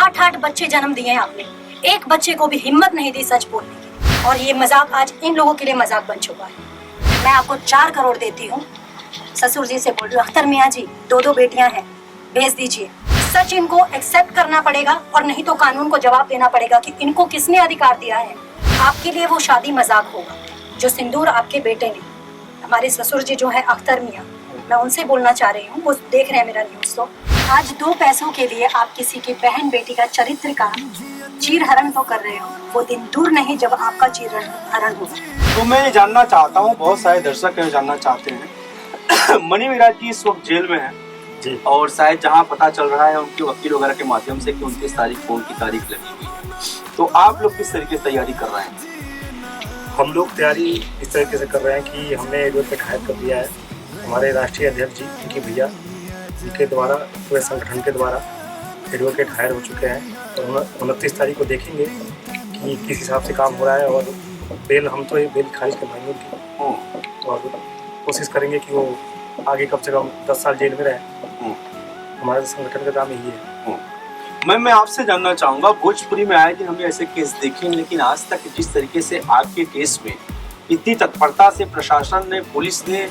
8-8 बच्चे जन्म दिए हैं आपने, एक बच्चे को भी हिम्मत नहीं दी सच बोलने की। और ये मजाक आज इन लोगों के लिए मजाक बन चुका है। मैं आपको 4 करोड़ देती हूँ, ससुर जी से बोल रही हूँ, अख्तर मियाँ जी 2 बेटियां हैं, भेज दीजिए। सच इनको एक्सेप्ट करना पड़ेगा और नहीं तो कानून को जवाब देना पड़ेगा कि इनको किसने अधिकार दिया है। आपके लिए वो शादी मजाक होगा जो सिंदूर आपके बेटे ने, हमारे ससुर जी जो है अख्तर मियाँ, मैं उनसे बोलना चाह रही हूँ, वो देख रहे हैं मेरा न्यूज़। तो आज 2 पैसों के लिए आप किसी की बहन बेटी का चरित्र का चीरहरण तो कर रहे हो, वो दिन दूर नहीं जब आपका चीरहरण होगा। तो मैं ये जानना चाहता हूँ, बहुत सारे दर्शक हैं जानना चाहते हैं मनी मिराज जी इस वक्त जेल में हैं जी, और शायद जहाँ पता चल रहा है उनके वकील वगैरह के माध्यम से कि 29 तारीख को उनकी तारीख लगी हुई है। तो आप लोग किस तरीके से तैयारी कर रहे हैं? हम लोग तैयारी इस तरीके से कर रहे हैं कि हमने एडवोकेट हायर कर दिया है, हमारे राष्ट्रीय अध्यक्ष जी उनकी भैया, उनके द्वारा पूरे संगठन के द्वारा एडवोकेट हायर हो चुके हैं और 29 तारीख को देखेंगे कि किस हिसाब से काम हो रहा है। और बेल हम तो ये बेल खारिज करवाएंगे उनकी और कोशिश करेंगे कि वो आगे कम से कम 10 साल जेल में रहे। हमारे संगठन का काम यही है। मैं आपसे जानना चाहूँगा, भोजपुरी में आए दिन हमने ऐसे केस देखे, लेकिन आज तक जिस तरीके से आपके केस में इतनी तत्परता से प्रशासन ने, पुलिस ने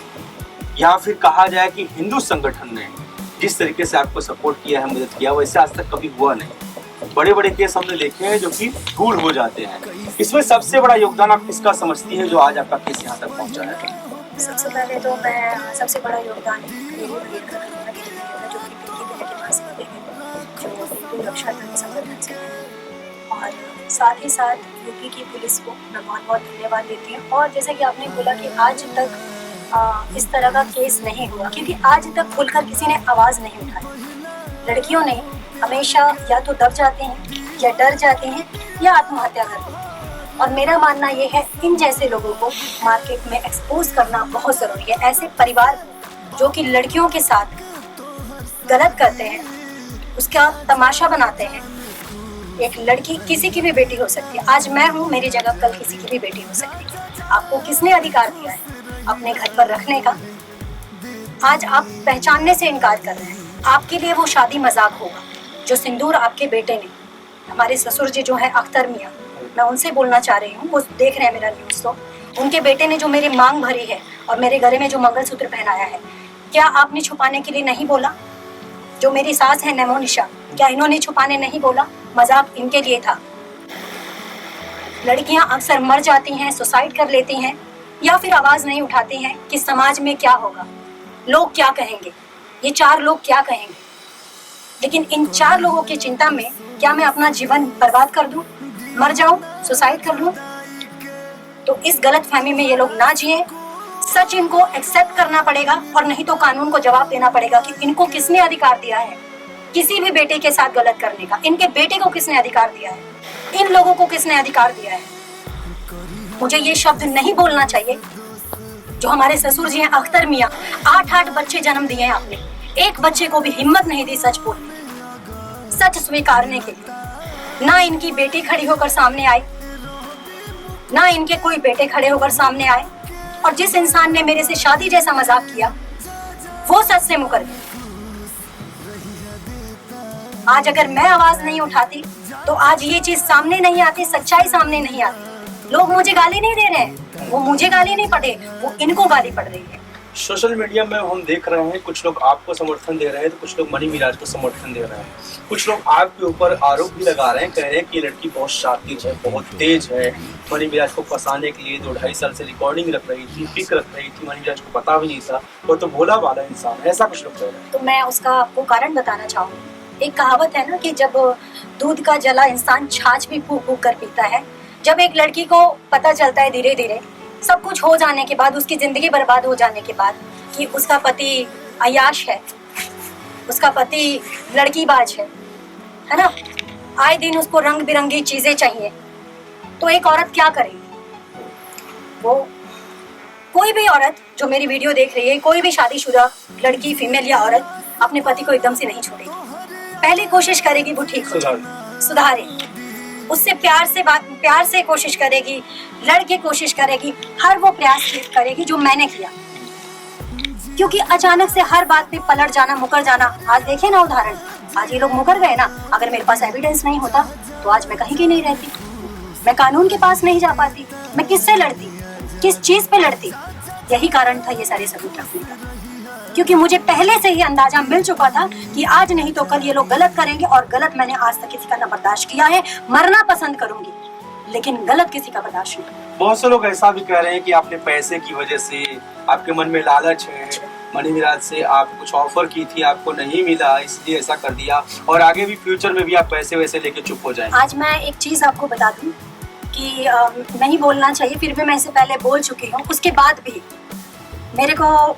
या फिर कहा जाए कि हिंदू संगठन ने जिस तरीके से आपको सपोर्ट किया है, मदद किया, वैसे आज तक कभी हुआ नहीं। बड़े बड़े केस हमने देखे हैं जो कि दूर हो जाते हैं। इसमें सबसे बड़ा योगदान आप किसका समझती है जो आज आपका केस यहाँ तक पहुँचा है? सबसे पहले तो मैं सबसे बड़ा योगदान यही वकील का करूँगा कि जो कि पिंकी के पास रहते हैं, जो हिंदू रक्षा दल संगठन से हैं, और साथ ही साथ यूपी की पुलिस को मैं बहुत बहुत धन्यवाद देती हूँ। और जैसा कि आपने बोला कि आज तक इस तरह का केस नहीं हुआ, क्योंकि आज तक खुलकर किसी ने आवाज़ नहीं उठाई। लड़कियों ने हमेशा या तो दब जाते हैं या डर जाते हैं या आत्महत्या करते हैं। और मेरा मानना ये है, इन जैसे लोगों को मार्केट में एक्सपोज करना बहुत ज़रूरी है। ऐसे परिवार जो कि लड़कियों के साथ गलत करते हैं, उसका तमाशा बनाते हैं। एक लड़की किसी की भी बेटी हो सकती है, आज मैं हूँ, मेरी जगह कल किसी की भी बेटी हो सकती है। आपको किसने अधिकार दिया है अपने घर पर रखने का? आज आप पहचानने से इनकार कर रहे हैं। आपके लिए वो शादी मजाक होगा जो सिंदूर आपके बेटे ने, हमारे ससुर जी जो है अख्तर मियाँ, मैं उनसे बोलना चाह रही हूँ, वो देख रहे हैं मेरा न्यूज़। तो उनके बेटे ने जो मेरी मांग भरी है और मेरे गले में जो मंगलसूत्र पहनाया है, क्या आपने छुपाने के लिए नहीं बोला? जो मेरी सास है नैमो निशा, क्या इन्होंने छुपाने नहीं बोला? मजाक इनके लिए था। लड़कियां अक्सर मर जाती हैं, सुसाइड कर लेती हैं या फिर आवाज़ नहीं उठाती हैं कि समाज में क्या होगा, लोग क्या कहेंगे, ये 4 लोग क्या कहेंगे। लेकिन इन 4 लोगों की चिंता में क्या मैं अपना जीवन बर्बाद कर दूं, मर जाऊं, सुसाइड कर लूं? तो इस गलत फहमी में ये लोग ना जिए। सच इनको एक्सेप्ट करना पड़ेगा और नहीं तो कानून को जवाब देना पड़ेगा कि इनको किसने अधिकार दिया है किसी भी बेटे के साथ गलत करने का। इनके बेटे को किसने अधिकार दिया है? इन लोगों को किसने अधिकार दिया है? मुझे ये शब्द नहीं बोलना चाहिए जो हमारे ससुर जी हैं अख्तर मियाँ, 8-8 बच्चे जन्म दिए हैं आपने, एक बच्चे को भी हिम्मत नहीं दी सच बोलने की, सच स्वीकारने के लिए। ना इनकी बेटी खड़ी होकर सामने आई, ना इनके कोई बेटे खड़े होकर सामने आए। और जिस इंसान ने मेरे से शादी जैसा मजाक किया, वो सच से मुकर गया। आज अगर मैं आवाज नहीं उठाती तो आज ये चीज सामने नहीं आती, सच्चाई सामने नहीं आती। लोग मुझे गाली नहीं दे रहे हैं, वो मुझे गाली नहीं पड़े, वो इनको गाली पड़ रही है। सोशल मीडिया में हम देख रहे हैं, कुछ लोग आपको समर्थन दे रहे हैं तो कुछ लोग मनी मिराज को समर्थन दे रहे हैं। कुछ लोग आपके ऊपर आरोप भी लगा रहे हैं, कह रहे हैं कि ये लड़की बहुत शातिर है, बहुत तेज है, मनी मिराज को फंसाने के लिए 2-2.5 साल से रिकॉर्डिंग रख रही थी, पिक रख रही थी, मनी मिराज को पता भी नहीं था, वो तो भोला भाला इंसान है, ऐसा कुछ लोग कह रहे हैं। तो मैं उसका आपको कारण बताना चाहूँगी। एक कहावत है ना कि जब दूध का जला इंसान छाछ भी फूक फूक कर पीता है। जब एक लड़की को पता चलता है धीरे धीरे, सब कुछ हो जाने के बाद, उसकी जिंदगी बर्बाद हो जाने के बाद, कि उसका पति अय्याश है, उसका पति लड़कीबाज है ना, आए दिन उसको रंग बिरंगी चीजें चाहिए, तो एक औरत क्या करेगी? वो कोई भी औरत जो मेरी वीडियो देख रही है, कोई भी शादीशुदा लड़की, फीमेल या औरत अपने पति को एकदम से नहीं छोड़ेगी। पहले कोशिश करेगी वो ठीक हो जाए, सुधारे, उससे प्यार से कोशिश करेगी, लड़ के कोशिश करेगी, हर वो प्रयास करेगी जो मैंने किया। क्योंकि अचानक से हर बात पे पलट जाना, मुकर जाना, आज देखिए ना उदाहरण, आज ये लोग मुकर गए ना। अगर मेरे पास एविडेंस नहीं होता तो आज मैं कहीं की नहीं रहती, मैं कानून के पास नहीं जा पाती, मैं किससे लड़ती, किस चीज पे लड़ती। यही कारण था ये सारे सबूत रखने का, क्योंकि मुझे पहले से ही अंदाजा मिल चुका था कि आज नहीं तो कल ये लोग गलत करेंगे, और गलत मैंने आज तक किसी का न बर्दाश्त किया है। मरना पसंद करूंगी लेकिन गलत किसी का बर्दाश्त नहीं। बहुत से लोग ऐसा भी कह रहे हैं कि आपने पैसे की वजह से, आपके मन में लालच है, मनी मिराज से आप कुछ ऑफर की थी, आपको नहीं मिला इसलिए ऐसा कर दिया, और आगे भी फ्यूचर में भी आप पैसे वैसे लेके चुप हो जाएं। आज मैं एक चीज आपको बता दूं कि नहीं बोलना चाहिए, फिर भी मैं इससे पहले बोल चुकी हूँ। उसके बाद भी मेरे को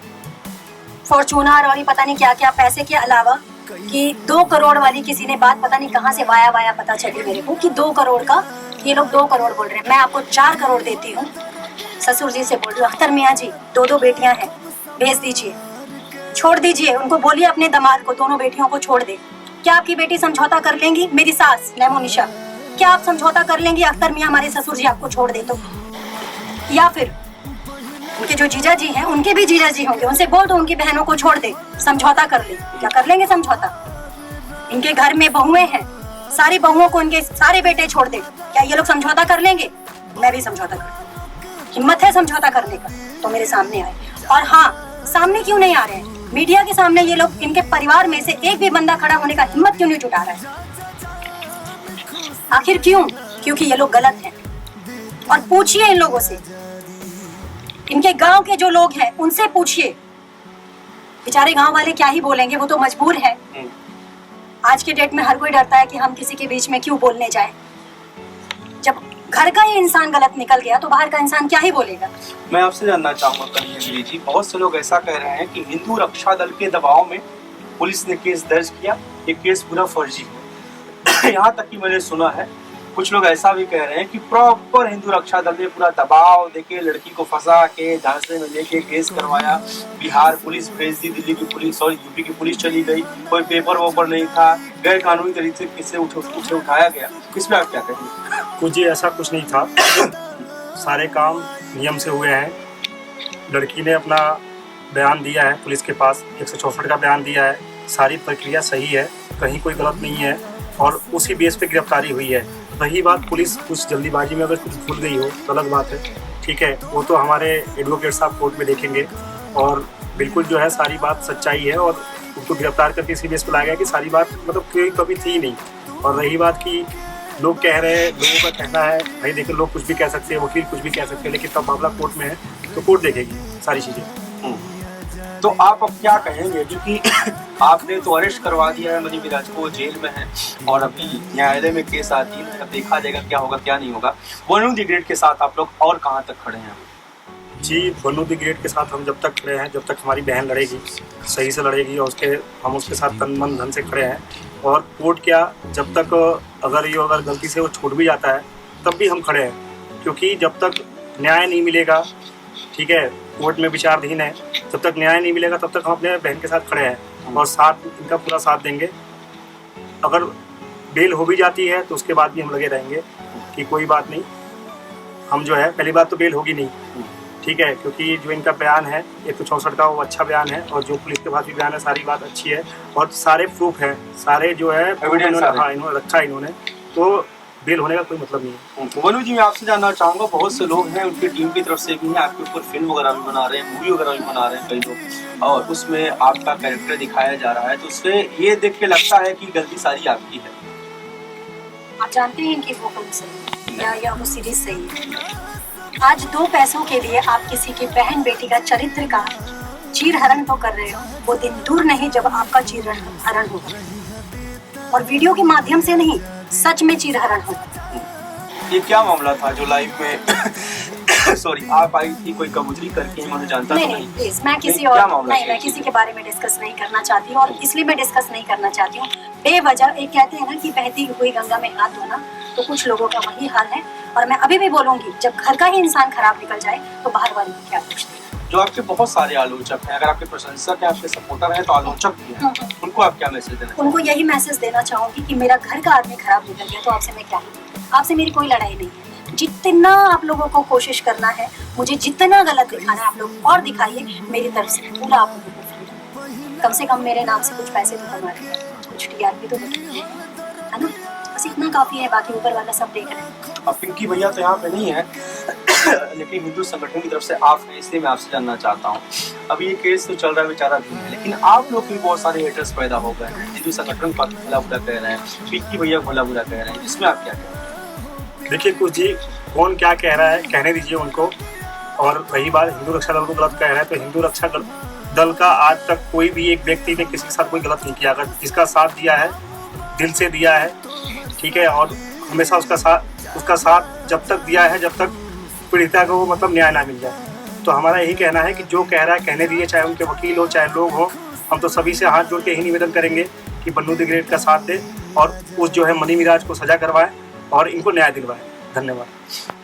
फॉर्चूनर और ये पता नहीं क्या क्या पैसे के अलावा कि 2 करोड़ वाली किसी ने बात पता नहीं कहाँ से वाया पता चली मेरे को कि 2 करोड़ का, ये लोग 2 करोड़ बोल रहे हैं। मैं आपको 4 करोड़ देती हूँ। ससुर जी से बोल रही हूँ, अख्तर मियाँ जी 2 बेटियां हैं, भेज दीजिए, छोड़ दीजिए उनको, बोलिए अपने दामाद को दोनों बेटियों को छोड़ दे। क्या आपकी बेटी समझौता कर लेंगी? मेरी सास नैमोनिशा, क्या आप समझौता कर लेंगी अख्तर मियाँ हमारे ससुर जी आपको छोड़ दे तो? या फिर उनके जो जीजा जी हैं उनके भी जीजा जी होंगे, उनसे बोल दो उनकी बहनों को छोड़ दे, समझौता कर ले। क्या कर लेंगे समझौता? इनके घर में बहुएं हैं, सारी बहुओं को इनके सारे बेटे छोड़ दे, क्या ये लोग समझौता कर लेंगे? मैं भी समझौता कर, हिम्मत है समझौता करने का तो मेरे सामने आए। और हाँ, सामने क्यों नहीं आ रहे हैं? मीडिया के सामने ये लोग, इनके परिवार में से एक भी बंदा खड़ा होने का हिम्मत क्यों नहीं जुटा रहा है? आखिर क्यों? क्योंकि ये लोग गलत हैं। और पूछिए इन लोगों से, इनके गांव के जो लोग हैं उनसे पूछिए, बेचारे गांव वाले क्या ही बोलेंगे, वो तो मजबूर है। आज के डेट में हर कोई डरता है कि हम किसी के बीच में क्यों बोलने जाएं। जब घर का ही इंसान गलत निकल गया तो बाहर का इंसान क्या ही बोलेगा। मैं आपसे जानना चाहूंगा कन्हैया जी, बहुत से लोग ऐसा कह रहे हैं कि हिंदू रक्षा दल के दबाव में पुलिस ने केस दर्ज किया, ये केस पूरा फर्जी है। यहाँ तक कि मैंने सुना है कुछ लोग ऐसा भी कह रहे हैं कि प्रॉपर हिंदू रक्षा दल ने पूरा दबाव देके लड़की को फंसा के झांसे में लेके केस करवाया, बिहार पुलिस भेज दी, दिल्ली की पुलिस और यूपी की पुलिस चली गई, कोई पेपर वोपर नहीं था, गैर कानूनी तरीके से उठाया गया। इसमें आप क्या कहेंगे? कुछ ऐसा कुछ नहीं था, सारे काम नियम से हुए हैं। लड़की ने अपना बयान दिया है पुलिस के पास, 164 का बयान दिया है, सारी प्रक्रिया सही है, कहीं कोई गलत नहीं है और उसी बेस पे गिरफ्तारी हुई है। रही बात पुलिस कुछ जल्दीबाजी में अगर कुछ भूल गई हो तो अलग बात है, ठीक है, वो तो हमारे एडवोकेट साहब कोर्ट में देखेंगे और बिल्कुल जो है सारी बात सच्चाई है और उनको गिरफ्तार करके इसी बेस पर लाया गया कि सारी बात मतलब कोई कभी थी नहीं। और रही बात कि लोग कह रहे हैं, लोगों का कहना है, भाई देखो लोग कुछ भी कह सकते हैं, वकील कुछ भी कह सकते हैं, लेकिन तब मामला कोर्ट में है तो कोर्ट देखेगी सारी चीज़ें। तो आप अब क्या कहेंगे, क्योंकि आपने तो अरेस्ट करवा दिया है मनी मिराज को, जेल में है और अभी न्यायालय में केस आती है, अब देखा जाएगा क्या होगा क्या नहीं होगा। वनु द ग्रेट के साथ आप लोग और कहाँ तक खड़े हैं? जी, वनु द ग्रेट के साथ हम जब तक खड़े हैं, जब तक हमारी बहन लड़ेगी, सही से लड़ेगी और हम उसके साथ तन मन धन से खड़े हैं। और कोर्ट क्या, जब तक अगर गलती से वो छूट भी जाता है तब भी हम खड़े हैं, क्योंकि जब तक न्याय नहीं मिलेगा, ठीक है, कोर्ट में विचाराधीन है, जब तक न्याय नहीं मिलेगा तब तक हम अपने बहन के साथ खड़े हैं और साथ इनका पूरा साथ देंगे। अगर बेल हो भी जाती है तो उसके बाद भी हम लगे रहेंगे कि कोई बात नहीं, हम जो है, पहली बात तो बेल होगी नहीं, ठीक है, क्योंकि जो इनका बयान है 164 का वो अच्छा बयान है और जो पुलिस के पास भी बयान है सारी बात अच्छी है और सारे प्रूफ हैं, सारे जो है इन्होंने रखा है इन्होंने, तो बेल होने का कोई मतलब नहीं है। वनु जी, मैं आपसे जानना चाहूँगा, बहुत से लोग हैं उनकी टीम की तरफ से भी हैं, आपके ऊपर फिल्म वगैरह भी बना रहे हैं, मूवी वगैरह भी बना रहे हैं कई लोग, और उसमें आपका कैरेक्टर दिखाया जा रहा है, तो उससे ये देख के लगता है कि गलती सारी आपकी है। आप जानते हैं कि वो फिल्म सही है या वो सीरीज सही है? आज 2 पैसों के लिए आप किसी की बहन बेटी का चरित्र का चीरहरण तो कर रहे हो, वो दिन दूर नहीं जब आपका चीरहरण होगा, और वीडियो के माध्यम से नहीं, सच में चीरहरण होगा। ये क्या मामला था जो लाइव में सॉरी आप आई थी कोई कबूतरी करके, मैं जानता नहीं, प्लीज मैं किसी और नहीं, मैं किसी के बारे में डिस्कस नहीं करना चाहती हूँ, और इसलिए मैं डिस्कस नहीं करना चाहती हूँ बेवजह। एक कहते हैं ना कि बहती हुई गंगा में हाथ धोना, तो कुछ लोगों का वही हाल है। और मैं अभी भी बोलूंगी, जब घर का ही इंसान खराब निकल जाए तो बाहर वाले को क्या पूछते हैं। जो आपके बहुत सारे आलोचक हैं, अगर आपके प्रशंसक हैं, आपके सपोर्टर हैं, तो आलोचक भी हैं, उनको आप क्या मैसेज देना? उनको यही मैसेज देना चाहूंगी कि मेरा घर का आदमी खराब निकल गया तो आपसे मैं क्या ही, आपसे मेरी कोई लड़ाई नहीं है। जितना आप लोगों को कोशिश करना है, मुझे जितना गलत दिखाना है आप लोग और दिखाइए, मेरी तरफ से पूरा आप लोगों को, कम से कम मेरे नाम से कुछ पैसे तो कमा रहे हैं। कुछ टीआरपी तो बट रही है ना, बस इतना काफ़ी है, बाकी ऊपर वाला सब देख रहे हैं। अब पिंकी भैया तो यहाँ पे नहीं है लेकिन हिंदू संगठन की तरफ से आप हैं, इसलिए मैं आपसे जानना चाहता हूँ। अब ये केस तो चल रहा है बेचारा दिन है, लेकिन आप लोग भी बहुत सारे हेटर्स पैदा हो गए हैं, हिंदू संगठन को भला बुरा कह रहे हैं, पिंकी भैया को भला बुरा कह रहे हैं, इसमें आप क्या कह रहे हैं? देखिए कुछ जी, कौन क्या कह रहा है कहने दीजिए उनको। और रही बात हिंदू रक्षा दल को गलत कह रहा है, तो हिंदू रक्षा दल का आज तक कोई भी एक व्यक्ति ने किसी के साथ कोई गलत नहीं किया। अगर जिसका साथ दिया है दिल से दिया है, ठीक है, और हमेशा उसका साथ जब तक दिया है जब तक पीड़िता को मतलब न्याय ना मिल जाए। तो हमारा यही कहना है कि जो कह रहा है कहने दीजिए, चाहे उनके वकील हो चाहे लोग हो। हम तो सभी से हाथ जोड़ के ही निवेदन करेंगे कि बन्नू द ग्रेट का साथ दे और उस जो है मनी मिराज को सजा करवाए और इनको न्याय दिलवाए। धन्यवाद।